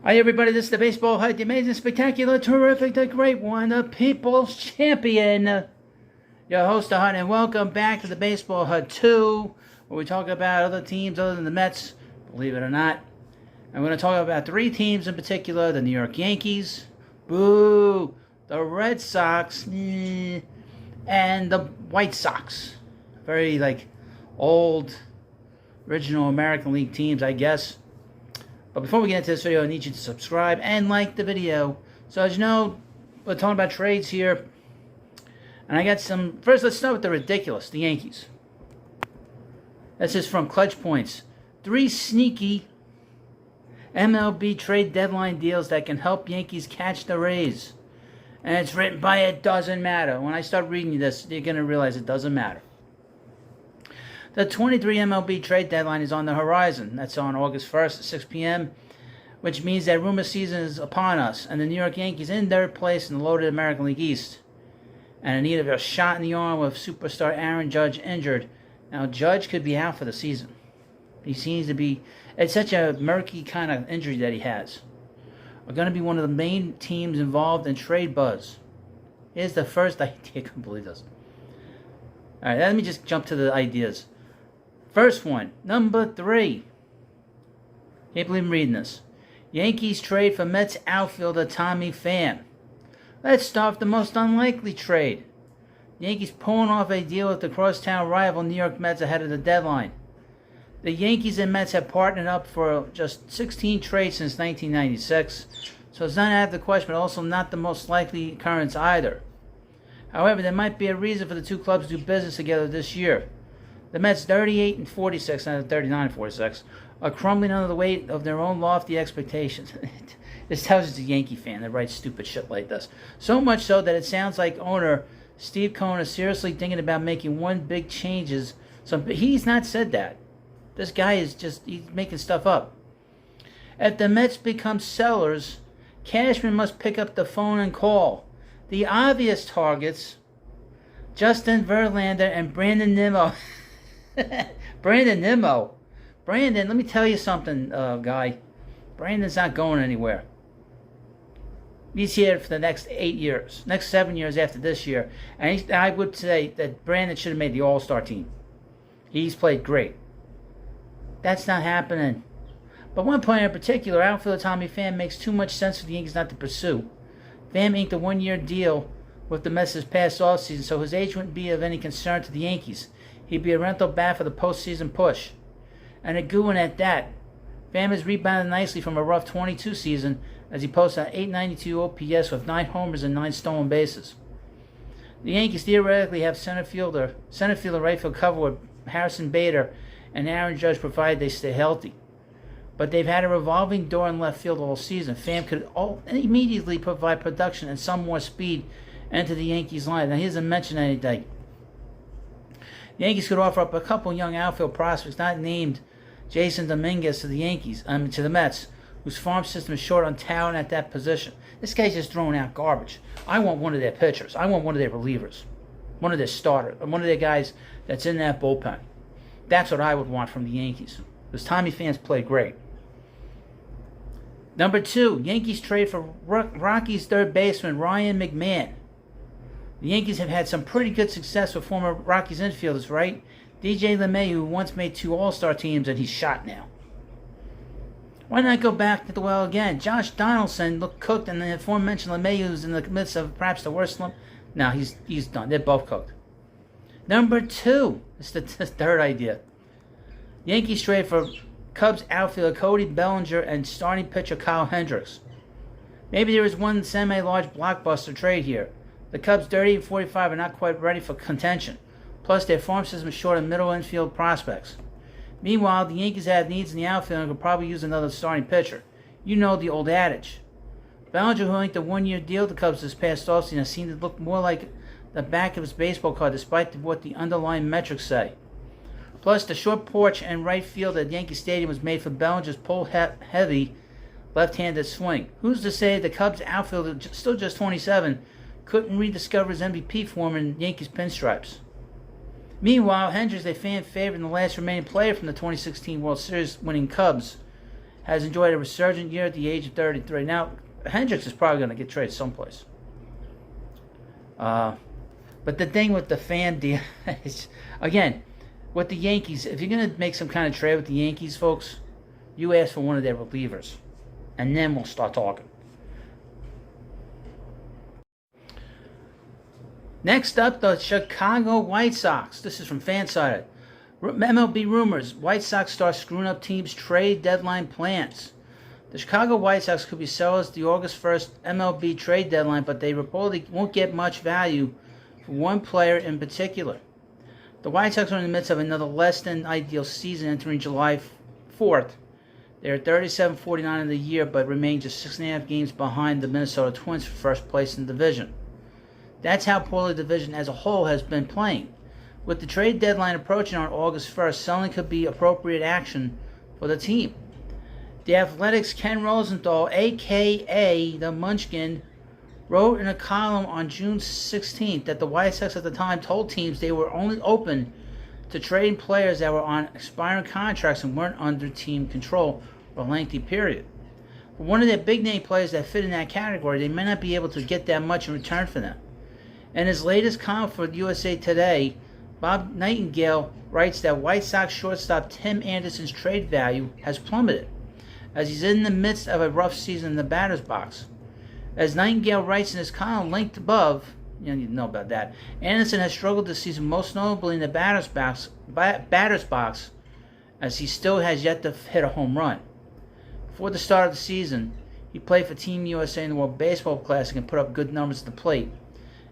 Hi everybody, this is the Baseball Hut, the amazing, spectacular, terrific, the great one, the People's Champion, your host, the Hut, and welcome back to the Baseball Hut 2, where we talk about other teams other than the Mets, believe it or not. I'm going to talk about three teams in particular: the New York Yankees, boo, the Red Sox, and the White Sox. Very, old, original American League teams, I guess. But before we get into this video, I need you to subscribe and like the video. So as you know, we're talking about trades here. And I got some... First, let's start with the ridiculous, the Yankees. This is from Clutch Points. 3 sneaky MLB trade deadline deals that can help Yankees catch the Rays. And it's written by It Doesn't Matter. When I start reading this, you're going to realize it doesn't matter. The 23 MLB trade deadline is on the horizon. That's on August 1st at 6 p.m., which means that rumor season is upon us, and the New York Yankees in third place in the loaded American League East, and in need of a shot in the arm with superstar Aaron Judge injured. Now, Judge could be out for the season. He seems to be... It's such a murky kind of injury that he has. We're going to be one of the main teams involved in trade buzz. Here's the first idea. I can't believe this. All right, let me just jump to the ideas. First one, number 3. Can't believe I'm reading this. Yankees trade for Mets outfielder Tommy Pham. Let's start with the most unlikely trade. Yankees pulling off a deal with the crosstown rival New York Mets ahead of the deadline. The Yankees and Mets have partnered up for just 16 trades since 1996, so it's not out of the question, but also not the most likely occurrence either. However, there might be a reason for the two clubs to do business together this year. The Mets, 38-46, and 39-46, are crumbling under the weight of their own lofty expectations. This tells us a Yankee fan that writes stupid shit like this. So much so that it sounds like owner Steve Cohen is seriously thinking about making one big changes. He's not said that. This guy is he's making stuff up. If the Mets become sellers, Cashman must pick up the phone and call. The obvious targets, Justin Verlander and Brandon Nimmo. Brandon Nimmo. Brandon, let me tell you something, guy. Brandon's not going anywhere. He's here for the next 8 years. Next 7 years after this year. And I would say that Brandon should have made the All-Star team. He's played great. That's not happening. But one player in particular, outfielder Tommy Pham, makes too much sense for the Yankees not to pursue. Pham inked a 1-year deal with the Mets this past offseason, so his age wouldn't be of any concern to the Yankees. He'd be a rental bat for the postseason push. And a good one at that. Pham has rebounded nicely from a rough 22 season as he posts an .892 OPS with 9 homers and 9 stolen bases. The Yankees theoretically have center fielder, right field cover with Harrison Bader and Aaron Judge, provided they stay healthy. But they've had a revolving door in left field all season. Pham could immediately provide production and some more speed into the Yankees line. Now, he doesn't mention anything. The Yankees could offer up a couple young outfield prospects not named Jason Dominguez to the Mets, whose farm system is short on talent at that position. This guy's just throwing out garbage. I want one of their pitchers. I want one of their relievers. One of their starters. One of their guys that's in that bullpen. That's what I would want from the Yankees. Because Tommy Pham's played great. Number 2, Yankees trade for Rockies third baseman Ryan McMahon. The Yankees have had some pretty good success with former Rockies infielders, right? DJ LeMay, who once made 2 All-Star teams, and he's shot now. Why not go back to the well again? Josh Donaldson looked cooked, and the aforementioned LeMay, who's in the midst of perhaps the worst slump. No, he's done. They're both cooked. Number 2, it's the third idea. Yankees trade for Cubs outfielder Cody Bellinger and starting pitcher Kyle Hendricks. Maybe there is one semi-large blockbuster trade here. The Cubs, 30-45, are not quite ready for contention. Plus, their farm system is short of middle infield prospects. Meanwhile, the Yankees have needs in the outfield and could probably use another starting pitcher. You know the old adage. Bellinger, who inked a 1-year deal with the Cubs this past offseason, has seemed to look more like the back of his baseball card despite what the underlying metrics say. Plus, the short porch and right field at Yankee Stadium was made for Bellinger's pull-heavy left-handed swing. Who's to say the Cubs outfielder, still just 27, couldn't rediscover his MVP form in Yankees pinstripes? Meanwhile, Hendricks, a fan favorite and the last remaining player from the 2016 World Series winning Cubs, has enjoyed a resurgent year at the age of 33. Now, Hendricks is probably going to get traded someplace. But the thing with the fan deal is, again, with the Yankees, if you're going to make some kind of trade with the Yankees, folks, you ask for one of their relievers. And then we'll start talking. Next up, the Chicago White Sox. This is from Fansided. MLB rumors. White Sox start screwing up teams' trade deadline plans. The Chicago White Sox could be sellers at the August 1st MLB trade deadline, but they reportedly won't get much value for one player in particular. The White Sox are in the midst of another less-than-ideal season entering July 4th. They are 37-49 in the year, but remain just 6.5 games behind the Minnesota Twins for first place in the division. That's how poorly the division as a whole has been playing. With the trade deadline approaching on August 1st, selling could be appropriate action for the team. The Athletic's Ken Rosenthal, a.k.a. the Munchkin, wrote in a column on June 16th that the White Sox at the time told teams they were only open to trading players that were on expiring contracts and weren't under team control for a lengthy period. For one of their big-name players that fit in that category, they may not be able to get that much in return for them. In his latest column for USA Today, Bob Nightingale writes that White Sox shortstop Tim Anderson's trade value has plummeted, as he's in the midst of a rough season in the batter's box. As Nightingale writes in his column linked above, you don't need to know about that, Anderson has struggled this season, most notably in the batter's box, as he still has yet to hit a home run. Before the start of the season, he played for Team USA in the World Baseball Classic and put up good numbers at the plate.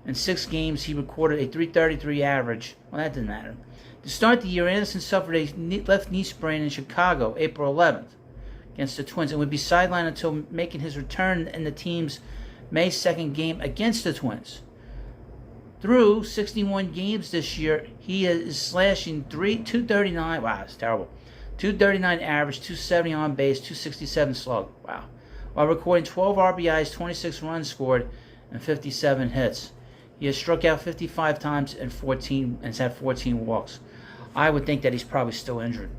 In 6 games, he recorded a .333 average. Well, that didn't matter. To start the year, Anderson suffered a left knee sprain in Chicago, April 11th, against the Twins, and would be sidelined until making his return in the team's May 2nd game against the Twins. Through 61 games this year, he is slashing 239. Wow, that's terrible. 239 average, 270 on base, 267 slug. Wow. While recording 12 RBIs, 26 runs scored, and 57 hits. He has struck out 55 times and has had 14 walks. I would think that he's probably still injured.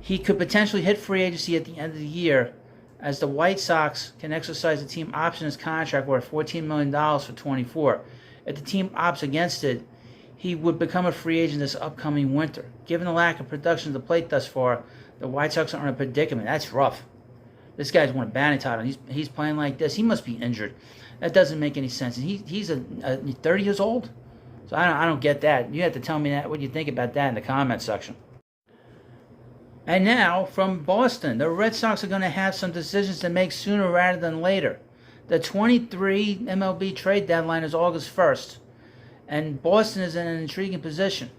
He could potentially hit free agency at the end of the year, as the White Sox can exercise the team option in his contract worth $14 million for 24. If the team opts against it, he would become a free agent this upcoming winter. Given the lack of production at the plate thus far, the White Sox are in a predicament. That's rough. This guy's won a batting title. He's playing like this. He must be injured. That doesn't make any sense. And he's 30 years old? So I don't get that. You have to tell me what you think about that in the comment section. And now, from Boston, the Red Sox are going to have some decisions to make sooner rather than later. The 23 MLB trade deadline is August 1st, and Boston is in an intriguing position.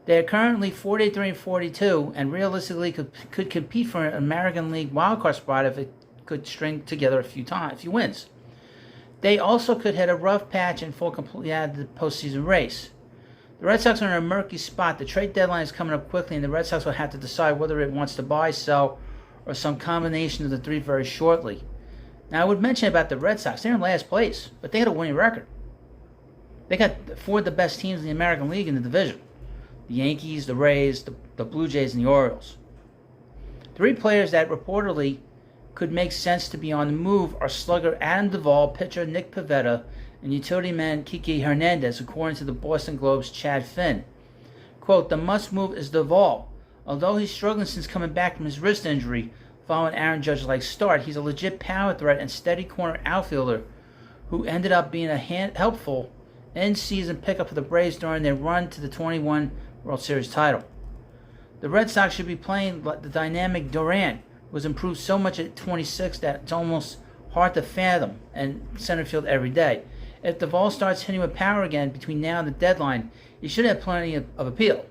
They are currently 43-42, and realistically could compete for an American League wildcard spot if it could string together a few wins. They also could hit a rough patch and fall completely out of the postseason race. The Red Sox are in a murky spot. The trade deadline is coming up quickly, and the Red Sox will have to decide whether it wants to buy, sell, or some combination of the three very shortly. Now, I would mention about the Red Sox. They're in last place, but they got a winning record. They got 4 of the best teams in the American League in the division. The Yankees, the Rays, the Blue Jays, and the Orioles. 3 players that reportedly could make sense to be on the move are slugger Adam Duvall, pitcher Nick Pivetta, and utility man Kike Hernandez, according to the Boston Globe's Chad Finn. Quote, the must-move is Duvall. Although he's struggling since coming back from his wrist injury following Aaron Judge-like start, he's a legit power threat and steady corner outfielder who ended up being a helpful in-season pickup for the Braves during their run to the 21 World Series title. The Red Sox should be playing the dynamic Duran, who has improved so much at 26 that it's almost hard to fathom in center field every day. If Duvall starts hitting with power again between now and the deadline, he should have plenty of appeal.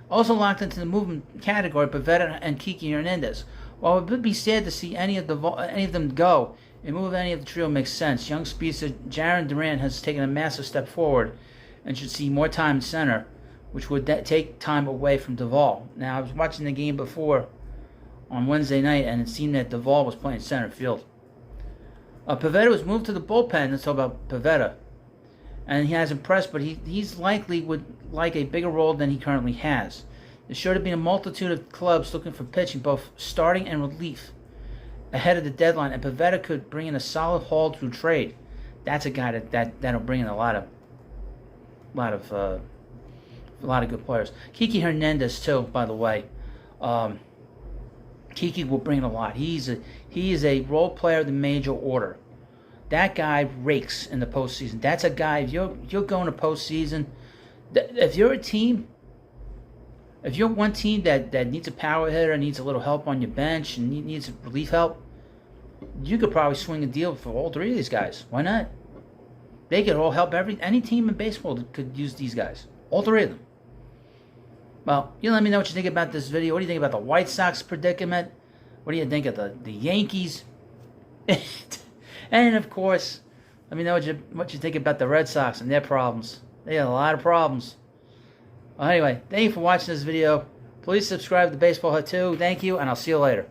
Also locked into the movement category, Pivetta and Kike Hernandez. While it would be sad to see any of them go, a move of any of the trio makes sense. Young speedster Jarren Duran has taken a massive step forward and should see more time in center, which would take time away from Duvall. Now, I was watching the game before on Wednesday night, and it seemed that Duvall was playing center field. Pivetta was moved to the bullpen. Let's talk about Pivetta. And he has impressed, but he's likely would like a bigger role than he currently has. There's sure to be a multitude of clubs looking for pitching, both starting and relief, ahead of the deadline, and Pivetta could bring in a solid haul through trade. That's a guy that'll bring in a lot of good players. Kiki Hernandez too, by the way. Kiki will bring in a lot. He is a role player of the major order. That guy rakes in the postseason. That's a guy. If you're going to postseason, if you're a team. If you're one team that needs a power hitter, needs a little help on your bench, and needs relief help, you could probably swing a deal for all three of these guys. Why not? They could all help any team in baseball could use these guys. All three of them. Well, you let me know what you think about this video. What do you think about the White Sox predicament? What do you think of the Yankees? And, of course, let me know what you think about the Red Sox and their problems. They have a lot of problems. Well, anyway, thank you for watching this video. Please subscribe to Baseball Hut 2. Thank you, and I'll see you later.